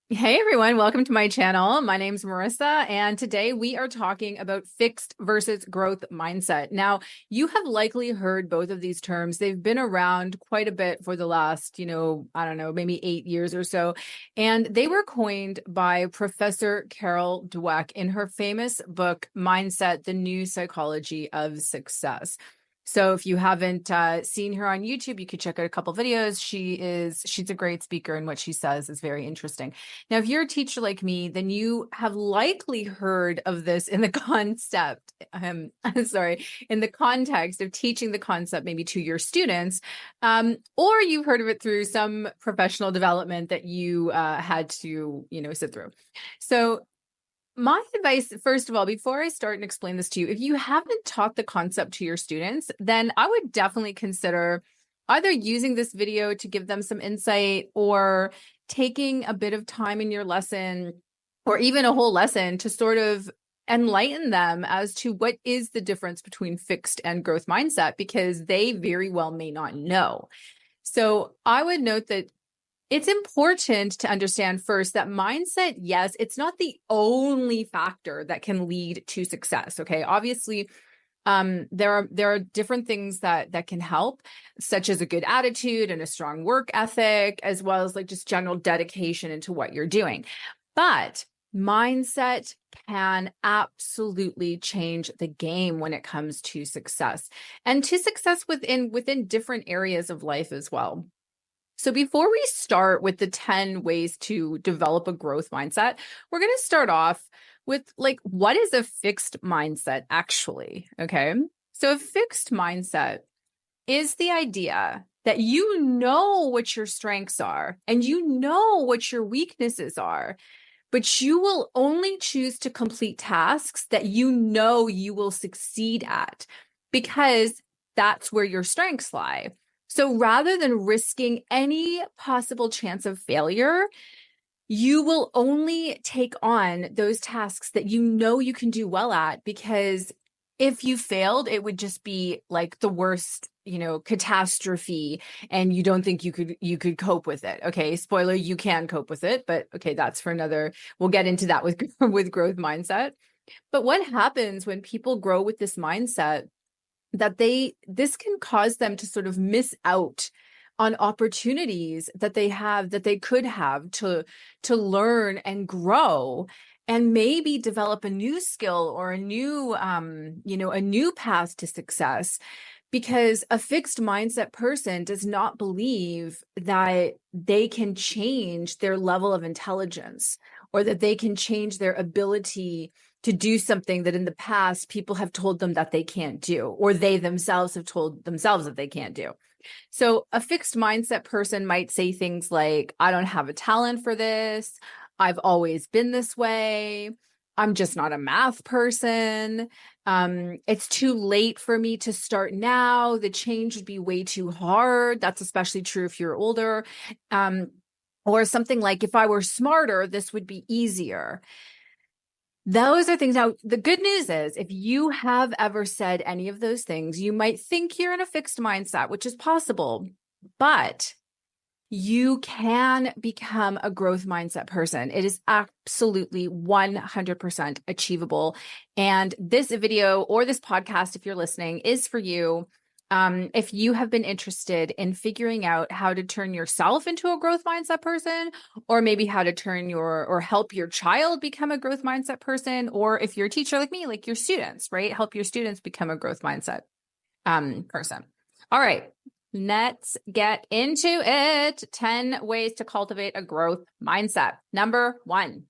Hey everyone, welcome to my channel. My name's Marissa, and today we are talking about fixed versus growth mindset. Now, you have likely heard both of these terms. They've been around quite a bit for the last, I don't know, maybe 8 years or so. And they were coined by Professor Carol Dweck in her famous book, Mindset, The New Psychology of Success. So if you haven't seen her on YouTube, you could check out a couple videos. She's a great speaker, and what she says is very interesting. Now, if you're a teacher like me, then you have likely heard of this in the concept, in the context of teaching the concept maybe to your students, or you've heard of it through some professional development that you had to, sit through. So my advice, first of all, before I start and explain this to you, if you haven't taught the concept to your students, then I would definitely consider either using this video to give them some insight or taking a bit of time in your lesson or even a whole lesson to sort of enlighten them as to what is the difference between fixed and growth mindset, because they very well may not know. So I would note that it's important to understand first that mindset, yes, it's not the only factor that can lead to success. Okay. Obviously, there are different things that can help, such as a good attitude and a strong work ethic, as well as like just general dedication into what you're doing. But mindset can absolutely change the game when it comes to success, and to success within different areas of life as well. So before we start with the 10 ways to develop a growth mindset, we're going to start off with like, what is a fixed mindset actually? Okay. So a fixed mindset is the idea that you know what your strengths are and you know what your weaknesses are, but you will only choose to complete tasks that you know you will succeed at because that's where your strengths lie. So rather than risking any possible chance of failure, you will only take on those tasks that you know you can do well at, because if you failed, it would just be like the worst, catastrophe, and you don't think you could cope with it. Okay, spoiler, you can cope with it, but okay, that's for another. We'll get into that with with growth mindset. But what happens when people grow with this mindset, that this can cause them to sort of miss out on opportunities that they could have to learn and grow and maybe develop a new skill or a new a new path to success, because a fixed mindset person does not believe that they can change their level of intelligence or that they can change their ability to do something that in the past people have told them that they can't do, or they themselves have told themselves that they can't do. So a fixed mindset person might say things like, I don't have a talent for this. I've always been this way. I'm just not a math person. It's too late for me to start now. The change would be way too hard. That's especially true if you're older. Or something like, if I were smarter, this would be easier. Those are things. Now, the good news is, if you have ever said any of those things, you might think you're in a fixed mindset, which is possible, but you can become a growth mindset person. It is absolutely 100% achievable. And this video or this podcast, if you're listening, is for you. If you have been interested in figuring out how to turn yourself into a growth mindset person, or maybe how to turn or help your child become a growth mindset person, or if you're a teacher like me, like your students, right? Help your students become a growth mindset person. All right, let's get into it. 10 ways to cultivate a growth mindset. Number 1.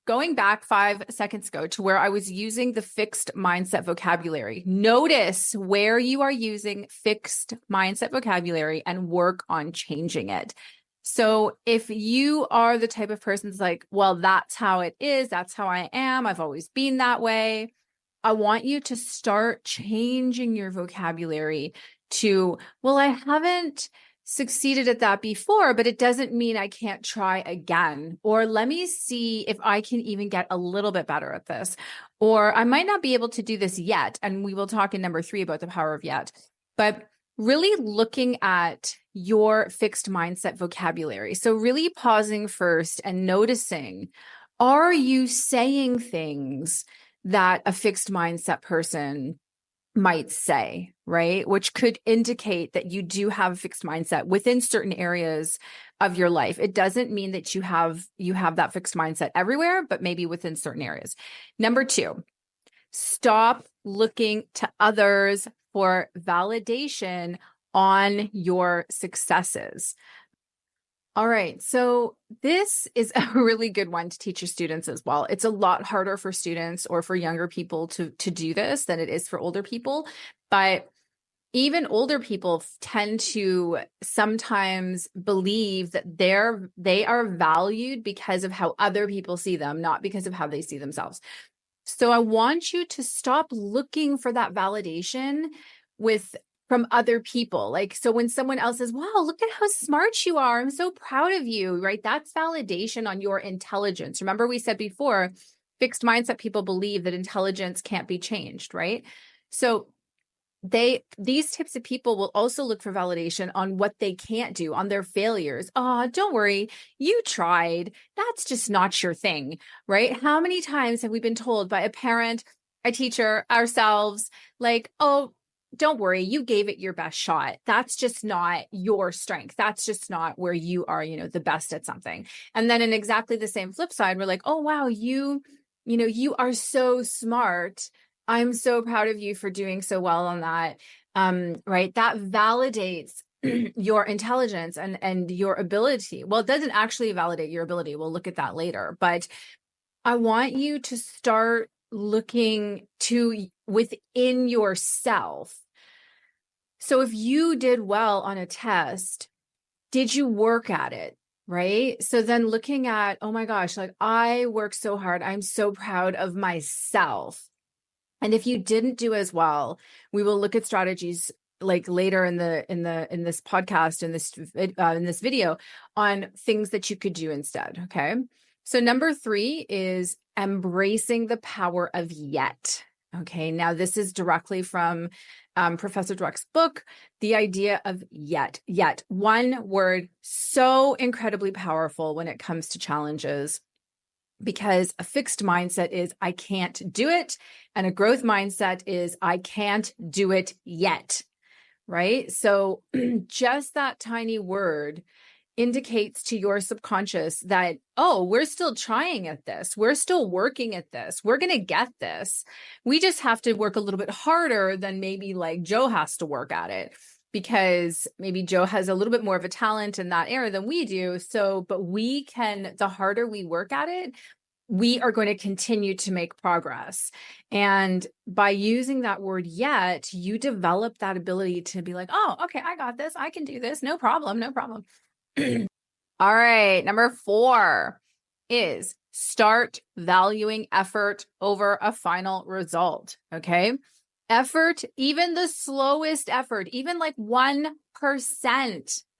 Going back 5 seconds ago to where I was using the fixed mindset vocabulary, notice where you are using fixed mindset vocabulary and work on changing it. So if you are the type of person that's like, well, that's how it is, that's how I am, I've always been that way, I want you to start changing your vocabulary to, well, I haven't succeeded at that before, but it doesn't mean I can't try again. Or let me see if I can even get a little bit better at this. Or I might not be able to do this yet. And we will talk in number 3 about the power of yet. But really looking at your fixed mindset vocabulary. So really pausing first and noticing, are you saying things that a fixed mindset person might say, right? Which could indicate that you do have a fixed mindset within certain areas of your life. It doesn't mean that you have that fixed mindset everywhere, but maybe within certain areas. Number 2, stop looking to others for validation on your successes. All right, so this is a really good one to teach your students as well. It's a lot harder for students or for younger people to do this than it is for older people, but even older people tend to sometimes believe that they are valued because of how other people see them, not because of how they see themselves. So I want you to stop looking for that validation from other people. Like, so when someone else says, wow, look at how smart you are, I'm so proud of you, right? That's validation on your intelligence. Remember, we said before, fixed mindset people believe that intelligence can't be changed, right? So these types of people will also look for validation on what they can't do, on their failures. Oh, don't worry, you tried. That's just not your thing, right? How many times have we been told by a parent, a teacher, ourselves, like, oh, don't worry, you gave it your best shot. That's just not your strength. That's just not where you are, the best at something. And then in exactly the same flip side, we're like, oh, wow, you are so smart. I'm so proud of you for doing so well on that. Right. That validates your intelligence and your ability. Well, it doesn't actually validate your ability. We'll look at that later, but I want you to start looking to within yourself. So if you did well on a test, did you work at it? Right. So then looking at, oh my gosh, like I worked so hard. I'm so proud of myself. And if you didn't do as well, we will look at strategies like later in this podcast, in this video, on things that you could do instead. Okay. So number 3 is embracing the power of yet. Okay. Now this is directly from Professor Dweck's book, the idea of yet. One word, so incredibly powerful when it comes to challenges. Because a fixed mindset is I can't do it. And a growth mindset is I can't do it yet, right? So just that tiny word indicates to your subconscious that, oh, we're still trying at this. We're still working at this. We're going to get this. We just have to work a little bit harder than maybe like Joe has to work at it. Because maybe Joe has a little bit more of a talent in that area than we do. So, but the harder we work at it, we are going to continue to make progress. And by using that word yet, you develop that ability to be like, oh, okay, I got this. I can do this. No problem. All right. Number 4 is start valuing effort over a final result. Okay. Effort, even the slowest effort, even like 1%,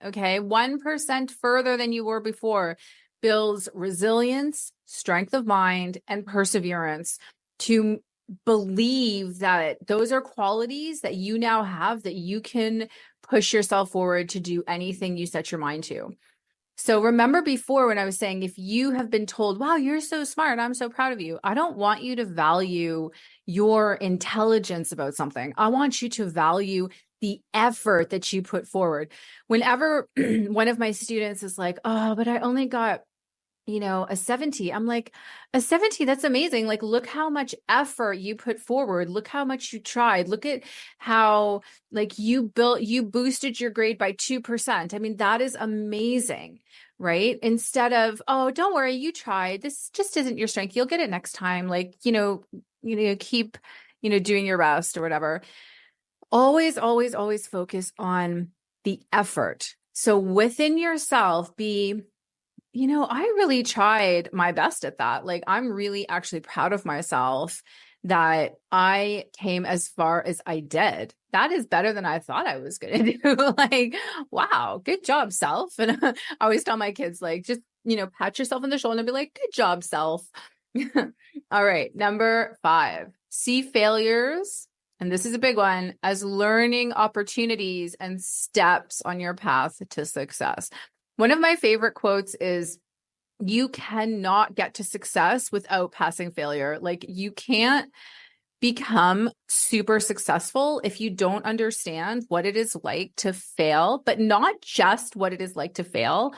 okay, 1% further than you were before, builds resilience, strength of mind, and perseverance to believe that those are qualities that you now have that you can push yourself forward to do anything you set your mind to. So remember before when I was saying, if you have been told, wow, you're so smart, I'm so proud of you. I don't want you to value your intelligence about something. I want you to value the effort that you put forward. Whenever one of my students is like, oh, but I only got a 70. I'm like, a 70, that's amazing. Like, look how much effort you put forward. Look how much you tried. Look at how like you boosted your grade by 2%. I mean, that is amazing, right? Instead of, oh, don't worry, you tried. This just isn't your strength. You'll get it next time. Like, keep, doing your best or whatever. Always, always, always focus on the effort. So within yourself, I really tried my best at that. Like, I'm really actually proud of myself that I came as far as I did. That is better than I thought I was going to do. Like, wow, good job, self. And I always tell my kids, like, just, pat yourself on the shoulder and be like, good job, self. All right. Number 5, see failures and this is a big one, as learning opportunities and steps on your path to success. One of my favorite quotes is, you cannot get to success without passing failure. Like, you can't become super successful if you don't understand what it is like to fail, but not just what it is like to fail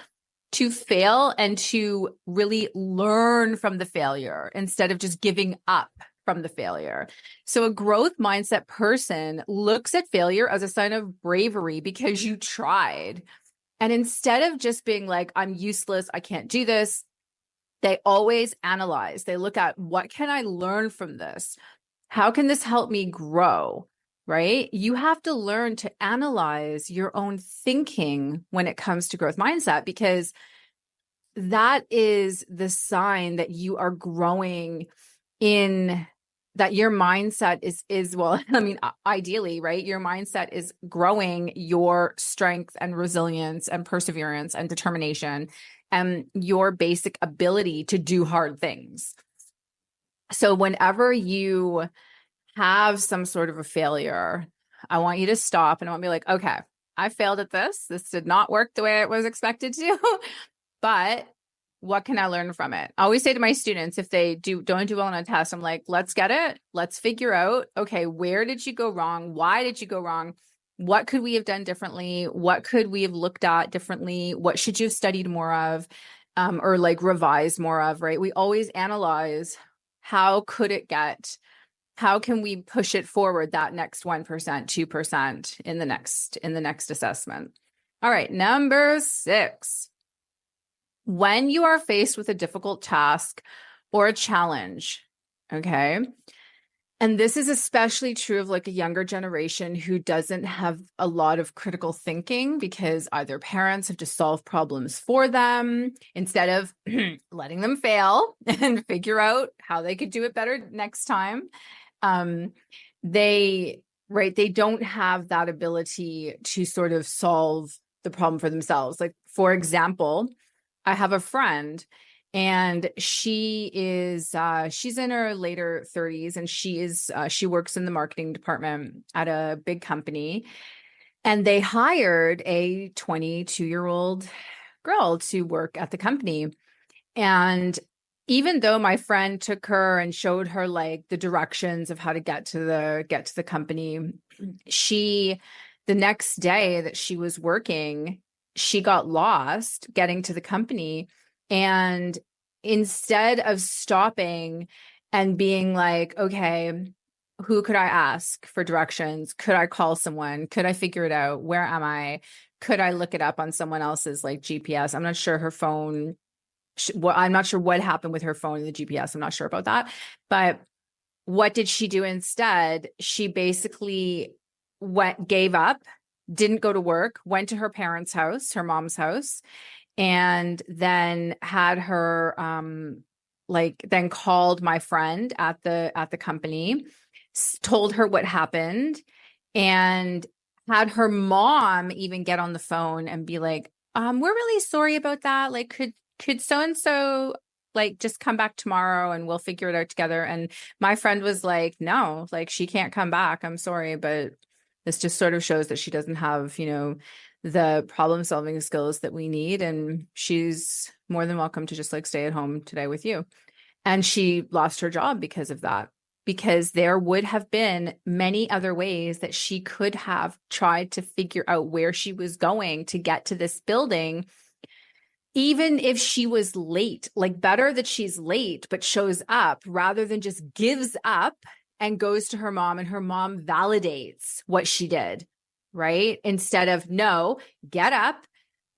and to really learn from the failure instead of just giving up from the failure. So a growth mindset person looks at failure as a sign of bravery because you tried. And instead of just being like, I'm useless, I can't do this, they always analyze. They look at, what can I learn from this? How can this help me grow? Right? You have to learn to analyze your own thinking when it comes to growth mindset, because that is the sign that you are growing in, that your mindset is well, I mean, ideally, right? Your mindset is growing your strength and resilience and perseverance and determination and your basic ability to do hard things. So whenever you have some sort of a failure, I want you to stop and I want to be like, okay, I failed at this. This did not work the way it was expected to, but what can I learn from it? I always say to my students, if they don't do well on a test, I'm like, let's get it. Let's figure out, okay, where did you go wrong? Why did you go wrong? What could we have done differently? What could we have looked at differently? What should you have studied more of? Or like revised more of, right? We always analyze, how could it get? How can we push it forward that next 1%, 2% in the next assessment? All right, number 6. When you are faced with a difficult task or a challenge, okay? And this is especially true of like a younger generation who doesn't have a lot of critical thinking because either parents have just solved problems for them instead of letting them fail and figure out how they could do it better next time. They don't have that ability to sort of solve the problem for themselves. Like, for example, I have a friend and she is she's in her later 30s and she works in the marketing department at a big company, and they hired a 22-year-old girl to work at the company. And even though my friend took her and showed her like the directions of how to get to the company, the next day that she was working, she got lost getting to the company. And instead of stopping and being like, okay, who could I ask for directions? Could I call someone? Could I figure it out? Where am I? Could I look it up on someone else's like GPS? I'm not sure her phone. Well, I'm not sure what happened with her phone and the GPS. I'm not sure about that. But what did she do instead? She basically gave up, didn't go to work, went to her parents' house, her mom's house, and then had her then called my friend at the company, told her what happened, and had her mom even get on the phone and be like, we're really sorry about that. Like, could so-and-so like just come back tomorrow and we'll figure it out together? And my friend was like, no, like she can't come back. I'm sorry, but this just sort of shows that she doesn't have, the problem solving skills that we need. And she's more than welcome to just like stay at home today with you. And she lost her job because of that, because there would have been many other ways that she could have tried to figure out where she was going to get to this building. Even if she was late, like better that she's late, but shows up rather than just gives up and goes to her mom and her mom validates what she did, right? Instead of, no, get up,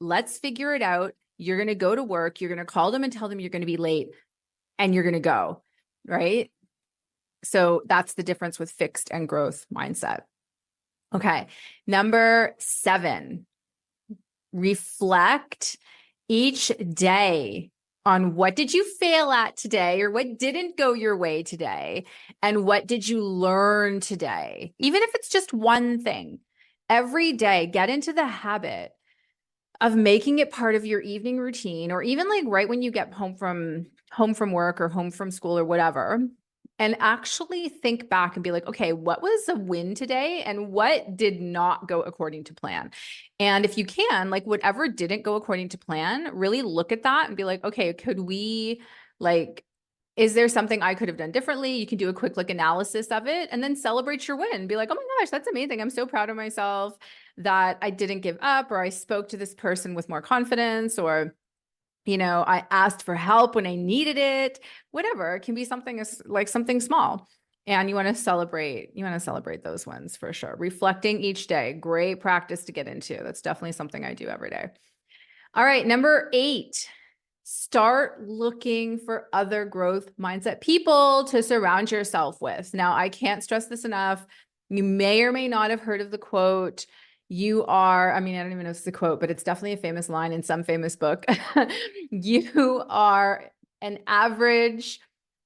let's figure it out. You're going to go to work. You're going to call them and tell them you're going to be late and you're going to go, right? So that's the difference with fixed and growth mindset. Okay. Number 7, reflect each day on what did you fail at today or what didn't go your way today, and what did you learn today? Even if it's just one thing, every day, get into the habit of making it part of your evening routine, or even like right when you get home from work or home from school or whatever. and actually think back and be like, okay, what was a win today and what did not go according to plan? And if you can, like whatever didn't go according to plan, really look at that and be like, okay, could we like, is there something I could have done differently? You can do a quick like analysis of it and then celebrate your win. Be like, oh my gosh, that's amazing. I'm so proud of myself that I didn't give up, or I spoke to this person with more confidence, or I asked for help when I needed it. Whatever. It can be something like something small. And you want to celebrate those ones for sure. Reflecting each day, great practice to get into. That's definitely something I do every day. All right, number 8. Start looking for other growth mindset people to surround yourself with. Now, I can't stress this enough. You may or may not have heard of the quote. I don't even know if it's a quote, but it's definitely a famous line in some famous book. You are an average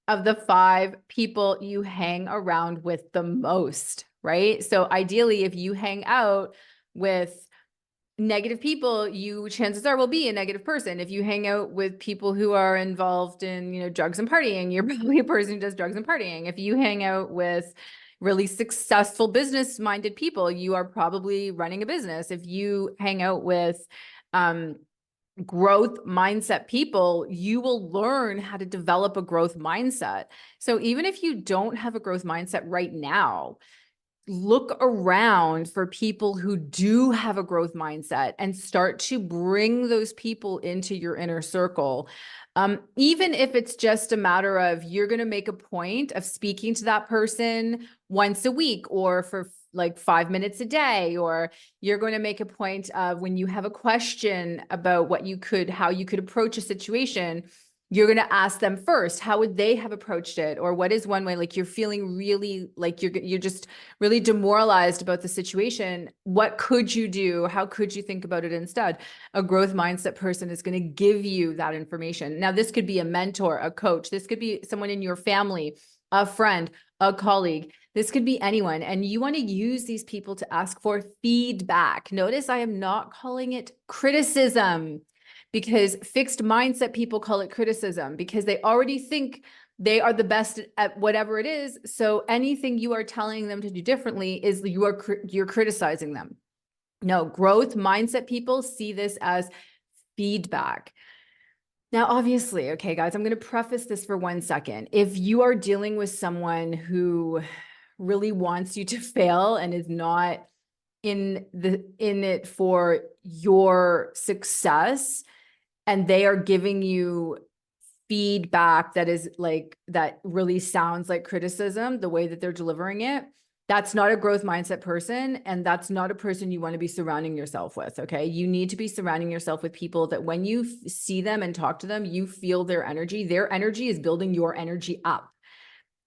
of the 5 people you hang around with the most, right? So ideally, if you hang out with negative people, you chances are will be a negative person. If you hang out with people who are involved in, drugs and partying, you're probably a person who does drugs and partying. If you hang out with really successful business-minded people, you are probably running a business. If you hang out with growth mindset people, you will learn how to develop a growth mindset. So even if you don't have a growth mindset right now, look around for people who do have a growth mindset and start to bring those people into your inner circle. Even if it's just a matter of you're going to make a point of speaking to that person once a week or for like 5 minutes a day, or you're going to make a point of when you have a question about how you could approach a situation, you're going to ask them first, how would they have approached it? Or what is one way, like you're feeling really like you're just really demoralized about the situation. What could you do? How could you think about it instead? A growth mindset person is going to give you that information. Now, this could be a mentor, a coach. This could be someone in your family, a friend, a colleague. This could be anyone. And you want to use these people to ask for feedback. Notice I am not calling it criticism, because fixed mindset people call it criticism because they already think they are the best at whatever it is. So anything you are telling them to do differently is you're criticizing them. No, growth mindset people see this as feedback. Now, obviously, okay, guys, I'm going to preface this for 1 second. If you are dealing with someone who really wants you to fail and is not in it for your success, and they are giving you feedback that really sounds like criticism, the way that they're delivering it, that's not a growth mindset person. And that's not a person you want to be surrounding yourself with. Okay. You need to be surrounding yourself with people that when you see them and talk to them, you feel their energy. Their energy is building your energy up,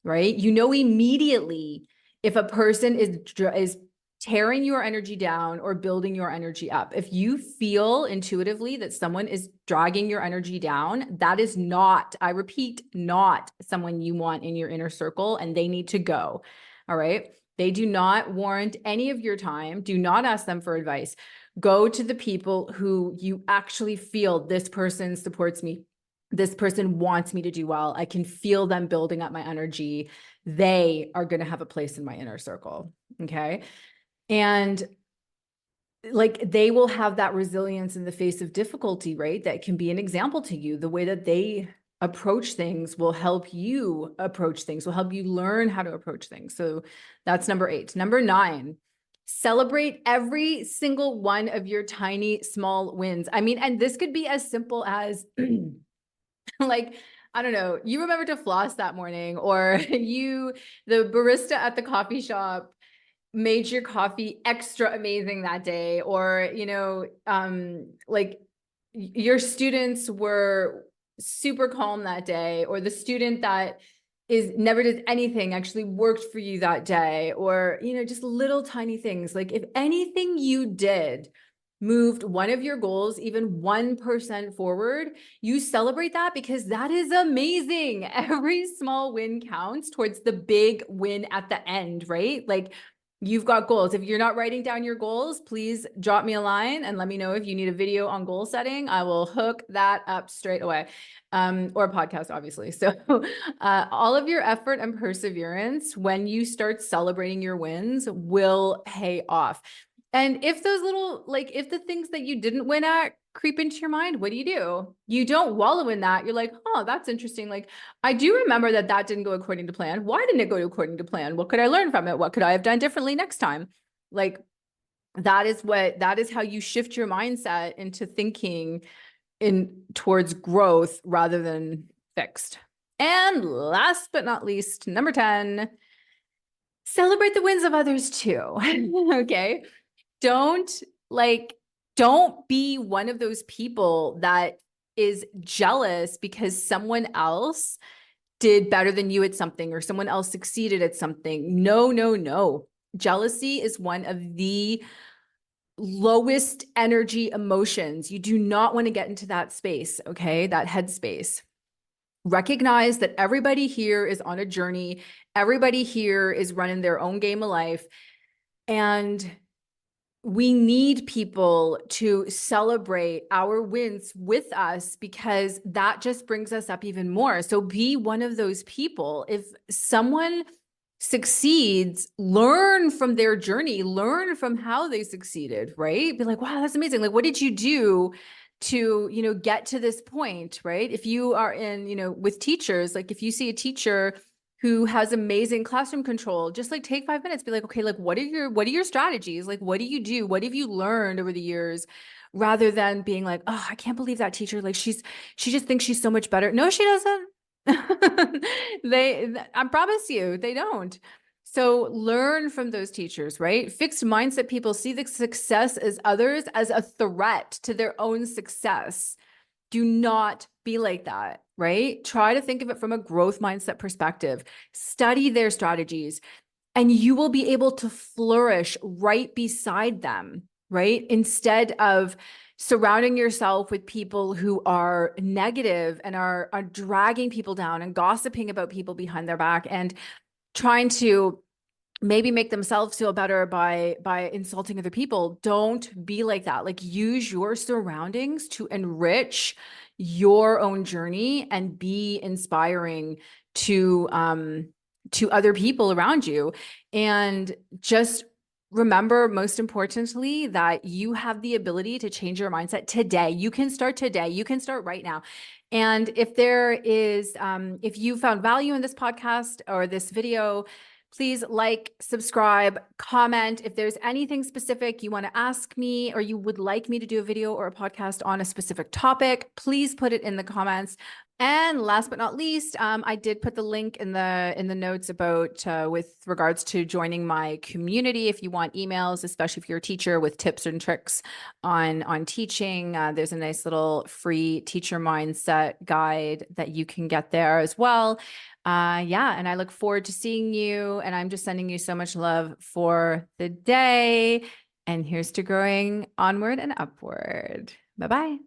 right? Immediately if a person is tearing your energy down or building your energy up. If you feel intuitively that someone is dragging your energy down, that is not, I repeat, not someone you want in your inner circle, and they need to go. All right. They do not warrant any of your time. Do not ask them for advice. Go to the people who you actually feel, this person supports me. This person wants me to do well. I can feel them building up my energy. They are going to have a place in my inner circle. Okay. And like they will have that resilience in the face of difficulty, right? That can be an example to you. The way that they approach things will help you approach things, will help you learn how to approach things. So that's number 8. Number 9, celebrate every single one of your tiny, small wins. I mean, and this could be as simple as like, I don't know, you remember to floss that morning, or the barista at the coffee shop made your coffee extra amazing that day, or like your students were super calm that day, or the student that is never did anything actually worked for you that day, or just little tiny things. Like if anything you did moved one of your goals even 1% forward, you celebrate that, because that is amazing. Every small win counts towards the big win at the end, right? Like You've got goals. If you're not writing down your goals, please drop me a line and let me know if you need a video on goal setting. I will hook that up straight away. Or a podcast, obviously. So all of your effort and perseverance, when you start celebrating your wins, will pay off. And if those little, like, if the things that you didn't win at creep into your mind, what do? You don't wallow in that. You're like, oh, that's interesting. Like, I do remember that that didn't go according to plan. Why didn't it go according to plan? What could I learn from it? What could I have done differently next time? Like, that is how you shift your mindset into thinking in towards growth rather than fixed. And last but not least, number 10, celebrate the wins of others too. Okay. Don't like, don't be one of those people that is jealous because someone else did better than you at something or someone else succeeded at something. No, no, no. Jealousy is one of the lowest energy emotions. You do not want to get into that space, okay? That headspace. Recognize that everybody here is on a journey. Everybody here is running their own game of life. And we need people to celebrate our wins with us because that just brings us up even more. So be one of those people. If someone succeeds, learn from their journey, learn from how they succeeded, right? Be like, wow, that's amazing. Like, what did you do to, get to this point, right? If you are in, with teachers, like if you see a teacher who has amazing classroom control, just like take 5 minutes, be like, okay, like what are your strategies? Like, what do you do? What have you learned over the years? Rather than being like, oh, I can't believe that teacher, like she just thinks she's so much better. No, she doesn't. I promise you, they don't. So learn from those teachers, right? Fixed mindset people see the success as others as a threat to their own success. Do not be like that, right? Try to think of it from a growth mindset perspective. Study their strategies, and you will be able to flourish right beside them, right? Instead of surrounding yourself with people who are negative and are dragging people down and gossiping about people behind their back and trying to maybe make themselves feel better by insulting other people. Don't be like that. Like, use your surroundings to enrich your own journey and be inspiring to other people around you. And just remember, most importantly, that you have the ability to change your mindset today. You can start today. You can start right now. And if there is, if you found value in this podcast or this video, please like, subscribe, comment. If there's anything specific you want to ask me or you would like me to do a video or a podcast on a specific topic, please put it in the comments. And last but not least, I did put the link in the notes about with regards to joining my community. If you want emails, especially if you're a teacher, with tips and tricks on teaching, there's a nice little free teacher mindset guide that you can get there as well. Yeah, and I look forward to seeing you. And I'm just sending you so much love for the day. And here's to growing onward and upward. Bye-bye.